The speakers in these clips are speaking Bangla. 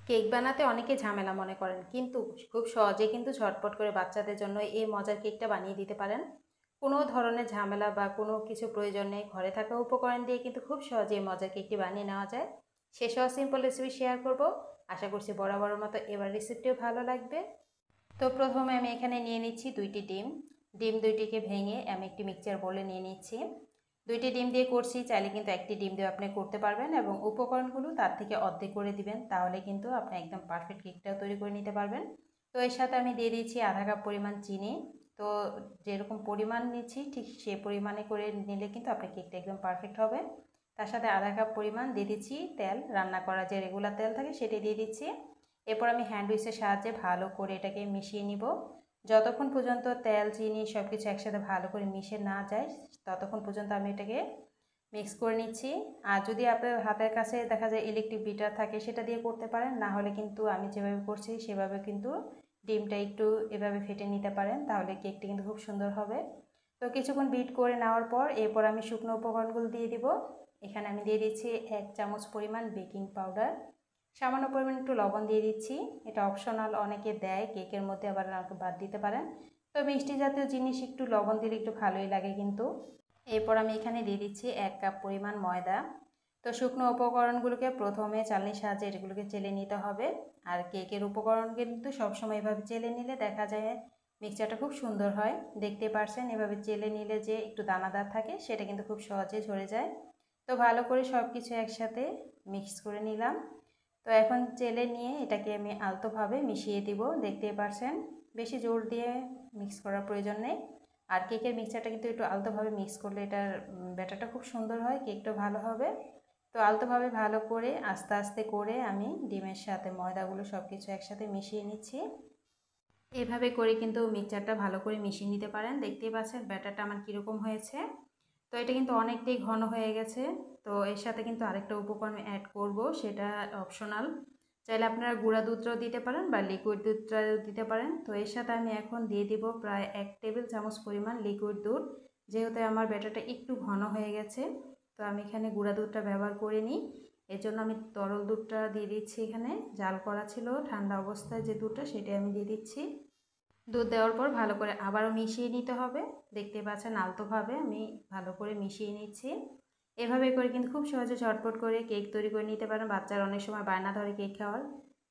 কেক বানাতে অনেকে ঝামেলা মনে করেন, কিন্তু খুব সহজে কিন্তু ঝটপট করে বাচ্চাদের জন্য এই মজার কেকটা বানিয়ে দিতে পারেন। কোনো ধরনের ঝামেলা বা কোনো কিছু প্রয়োজন নেই, ঘরে থাকা উপকরণ দিয়ে কিন্তু খুব সহজে এই মজার কেকটি বানিয়ে নেওয়া যায়। সে সহ সিম্পল রেসিপি শেয়ার করব। আশা করছি বরাবরের মতো এবার রেসিপিটিও ভালো লাগবে। তো প্রথমে আমি এখানে নিয়ে নিচ্ছি 2টি ডিম। ডিম 2টিকে ভেঙে আমি একটি মিক্সচার বোলে নিয়ে নিচ্ছি। 2টি ডিম দিয়ে করছি, চাইলে কিন্তু একটি ডিম দিয়ে আপনি করতে পারবেন এবং উপকরণগুলো তার থেকে অর্ধেক করে দিবেন, তাহলে কিন্তু আপনি একদম পারফেক্ট কেকটাও তৈরি করে নিতে পারবেন। তো এর সাথে আমি দিয়ে দিচ্ছি আধা কাপ পরিমাণ চিনি। তো যেরকম পরিমাণ নিচ্ছি ঠিক সেই পরিমাণে করে নিলে কিন্তু আপনার কেকটা একদম পারফেক্ট হবে। তার সাথে আধা কাপ পরিমাণ দিয়ে দিচ্ছি তেল, রান্না করা যে রেগুলার তেল থাকে সেটি দিয়ে দিচ্ছি। এরপর আমি হ্যান্ড উইচের সাহায্যে ভালো করে এটাকে মিশিয়ে নিব। যতক্ষণ পর্যন্ত তেল চিনি সব কিছু একসাথে ভালো করে মিশে না যায় ততক্ষণ পর্যন্ত আমি এটাকে মিক্স করে নিচ্ছি। আর যদি আপনার হাতের কাছে দেখা যায় ইলেকট্রিক বিটার থাকে সেটা দিয়ে করতে পারেন, না হলে কিন্তু আমি যেভাবে করছি সেভাবে কিন্তু ডিমটা একটু এভাবে ফেটে নিতে পারেন, তাহলে কেকটি কিন্তু খুব সুন্দর হবে। তো কিছুক্ষণ বিট করে নেওয়ার পর এরপর আমি শুকনো উপকরণগুলো দিয়ে দিব। এখানে আমি দিয়ে দিচ্ছি 1 চামচ পরিমাণ বেকিং পাউডার, সামান্য পরিমাণ একটু লবণ দিয়ে দিচ্ছি। এটা অপশনাল, অনেকে দেয় কেকের মধ্যে, আবার বাদ দিতে পারেন। তো মিষ্টি জাতীয় জিনিস একটু লবণ দিলে একটু ভালোই লাগে কিন্তু। এরপর আমি এখানে দিয়ে দিচ্ছি 1 কাপ পরিমাণ ময়দা। তো শুকনো উপকরণগুলোকে প্রথমে চালনির সাহায্যে এগুলোকে চেলে নিতে হবে। আর কেকের উপকরণ কিন্তু সবসময় এভাবে চেলে নিলে দেখা যায় মিক্সচারটা খুব সুন্দর হয়। দেখতে পারছেন এভাবে চেলে নিলে যে একটু দানাদার থাকে সেটা কিন্তু খুব সহজে ঝরে যায়। তো ভালো করে সব কিছু একসাথে মিক্স করে নিলাম। তো এখন চেলে নিয়ে এটাকে আমি আলতোভাবে মিশিয়ে দিব। দেখতেই পারছেন বেশি জোর দিয়ে মিক্স করার প্রয়োজন নেই। আর কেকের মিক্সচারটা কিন্তু একটু আলতোভাবে মিক্স করলে এটার ব্যাটারটা খুব সুন্দর হয়, কেকটাও ভালো হবে। তো আলতোভাবে ভালো করে আস্তে আস্তে করে আমি ডিমের সাথে ময়দাগুলো সব কিছু একসাথে মিশিয়ে নিচ্ছি। এভাবে করে কিন্তু মিক্সচারটা ভালো করে মিশিয়ে নিতে পারেন। দেখতেই পাচ্ছেন ব্যাটারটা আমার কীরকম হয়েছে। তো এটা কিন্তু অনেকটাই ঘন হয়ে গেছে। তো এর সাথে কিন্তু আরেকটা উপকরণ অ্যাড করব, সেটা অপশনাল। চাইলে আপনারা গুঁড়া দুধটাও দিতে পারেন বা লিকুইড দুধটাও দিতে পারেন। তো এর সাথে আমি এখন দিয়ে দিব প্রায় 1 টেবিল চামচ পরিমাণ লিকুইড দুধ। যেহেতু আমার ব্যাটারটা একটু ঘন হয়ে গেছে, তো আমি এখানে গুঁড়া দুধটা ব্যবহার করিনি। এর জন্য আমি তরল দুধটা দিয়ে দিচ্ছি। এখানে জাল করা ছিল ঠান্ডা অবস্থায় যে দুধটা, সেটা আমি দিয়ে দিচ্ছি। দুধ দেওয়ার পর ভালো করে আবারও মিশিয়ে নিতে হবে। দেখতে পাচ্ছেন আলতোভাবে আমি ভালো করে মিশিয়ে নিচ্ছি। এভাবে করে কিন্তু খুব সহজে ঝটপট করে কেক তৈরি করে নিতে পারেন। বাচ্চারা অনেক সময় বায়না ধরে কেক খাওয়ার,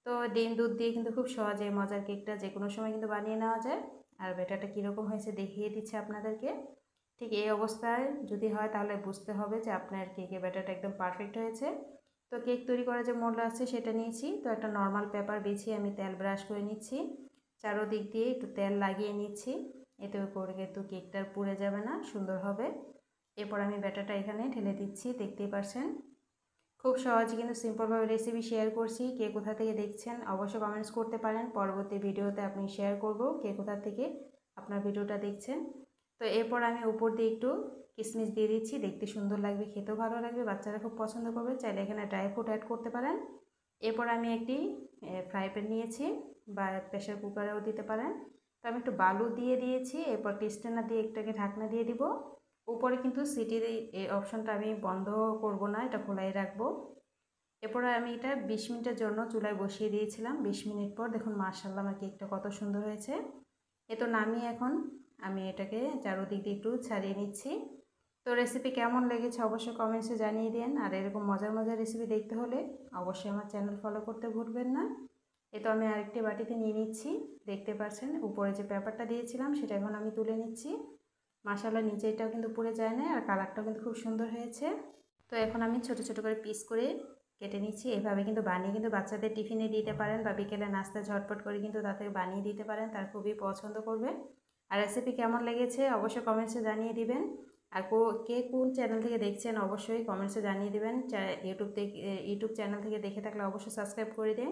তো ডিম দুধ দিয়ে কিন্তু খুব সহজে মজার কেকটা যে কোনো সময় কিন্তু বানিয়ে নেওয়া যায়। আর ব্যাটারটা কীরকম হয়েছে দেখিয়ে দিচ্ছে আপনাদেরকে। ঠিক এই অবস্থায় যদি হয় তাহলে বুঝতে হবে যে আপনার কেকের ব্যাটারটা একদম পারফেক্ট হয়েছে। তো কেক তৈরি করার যে মোল্ড আছে সেটা নিয়েছি। তো একটা নর্মাল পেপার বিছিয়ে আমি তেল ব্রাশ করে নিচ্ছি, চারোদিক দিয়ে একটু তেল লাগিয়ে নিচ্ছি। এতে করে কিন্তু কেকটার পুড়ে যাবে না, সুন্দর হবে। এরপর আমি ব্যাটারটা এখানে ঢেলে দিচ্ছি। দেখতেই পারছেন খুব সহজে কিন্তু সিম্পলভাবে রেসিপি শেয়ার করছি। কে কোথা থেকে দেখছেন অবশ্যই কমেন্টস করতে পারেন। পরবর্তী ভিডিওতে আপনি শেয়ার করব কে কোথা থেকে আপনার ভিডিওটা দেখছেন। তো এরপর আমি উপর দিয়ে একটু কিশমিশ দিয়ে দিচ্ছি, দেখতে সুন্দর লাগবে, খেতেও ভালো লাগবে, বাচ্চারা খুব পছন্দ করবে। চাইলে এখানে ড্রাই ফ্রুট অ্যাড করতে পারেন। এরপর আমি একটি ফ্রাই প্যান নিয়েছি, বা প্রেশার কুকারেও দিতে পারেন। তো আমি একটু বালু দিয়ে দিয়েছি। এরপর স্ট্যান্ডার দিয়ে একটাকে ঢাকনা দিয়ে দিব। উপরে কিন্তু সিটির এই অপশনটা আমি বন্ধ করব না, এটা খোলাই রাখবো। এরপরে আমি এটা 20 মিনিটের জন্য চুলায় বসিয়ে দিয়েছিলাম। 20 মিনিট পর দেখুন মাশাআল্লাহ আমার কেকটা কত সুন্দর হয়েছে। এ তো নামিয়ে এখন আমি এটাকে চারোদিক দিয়ে একটু ছাড়িয়ে নিচ্ছি। তো রেসিপি কেমন লেগেছে অবশ্যই কমেন্টসে জানিয়ে দিন। আর এরকম মজার মজার রেসিপি দেখতে হলে অবশ্যই আমার চ্যানেল ফলো করতে ভুলবেন না। এ তো আমি আরেকটি বাটিতে নিয়ে নিচ্ছি। দেখতে পাচ্ছেন উপরে যে পেপারটা দিয়েছিলাম সেটা এখন আমি তুলে নিচ্ছি। মাশাআল্লাহ নিচেটাও কিন্তু পুড়ে যায় না, আর কালারটাও কিন্তু খুব সুন্দর হয়েছে। তো এখন আমি ছোট ছোট করে পিস করে কেটে নিচ্ছি। এভাবে কিন্তু বানিয়ে কিন্তু বাচ্চাদের টিফিনে দিতে পারেন, বা বিকেলে নাস্তা ঝটপট করে কিন্তু তাদের বানিয়ে দিতে পারেন, তার খুবই পছন্দ করবে। আর রেসিপি কেমন লেগেছে অবশ্যই কমেন্টসে জানিয়ে দিবেন। আর কে কোন চ্যানেল থেকে দেখছেন অবশ্যই কমেন্টসে জানিয়ে দিবেন। ইউটিউব চ্যানেল থেকে দেখে থাকলে অবশ্যই সাবস্ক্রাইব করে দিন।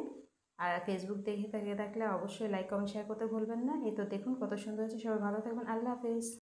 আর ফেসবুক দেখে থাকলে অবশ্যই লাইক কমেন্ট শেয়ার করতে ভুলবেন না। এই তো দেখুন কত সুন্দর হয়েছে। সবাই ভালো থাকবেন। আল্লাহ হাফেজ।